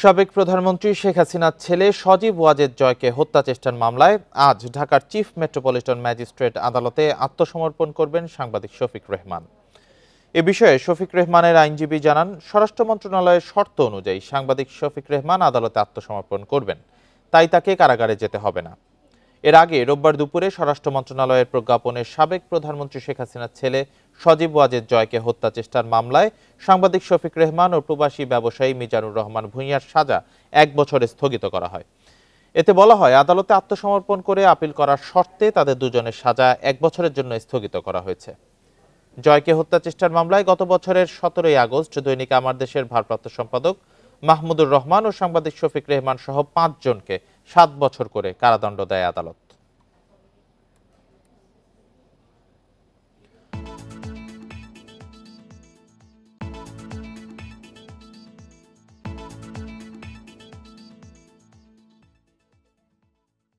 সাবেক প্রধানমন্ত্রী শেখ হাসিনার ছেলে সজীব ওয়াজেদ জয়কে হত্যা চেষ্টার মামলায় আজ ঢাকার চিফ মেট্রোপলিটন ম্যাজিস্ট্রেট আদালতে আত্মসমর্পণ করবেন সাংবাদিক শফিক রেহমান। এ বিষয়ে শফিক রেহমানের আইনজীবী জানান, স্বরাষ্ট্র মন্ত্রণালয়ের শর্ত অনুযায়ী সাংবাদিক শফিক রেহমান আদালতে আত্মসমর্পণ করবেন, তাই তাকে কারাগারে যেতে হবে না। এর আগে রোববার দুপুরে স্বরাষ্ট্র মন্ত্রণালয়ের প্রজ্ঞাপনে সাবেক প্রধানমন্ত্রী শেখ হাসিনার ছেলে সজীব ওয়াজেদ জয়কে হত্যা চেষ্টার মামলায় সাংবাদিক শফিক রেহমান ও প্রবাসী ব্যবসায়ী মিজানুর রহমান ভূঁইয়ার সাজা 1 বছরে স্থগিত করা হয়। এতে বলা হয়, আদালতে আত্মসমর্পণ করে আপিল করার শর্তে তাদের দুজনের সাজা 1 বছরের জন্য স্থগিত করা হয়েছে। জয়কে হত্যা চেষ্টার মামলায় গত বছরের 17 আগস্ট দৈনিক আমার দেশের ভারপ্রাপ্ত সম্পাদক মাহমুদুর রহমান ও সাংবাদিক শফিক রেহমান সহ 5 জনকে 7 বছর করে কারাদণ্ড দেয় আদালত।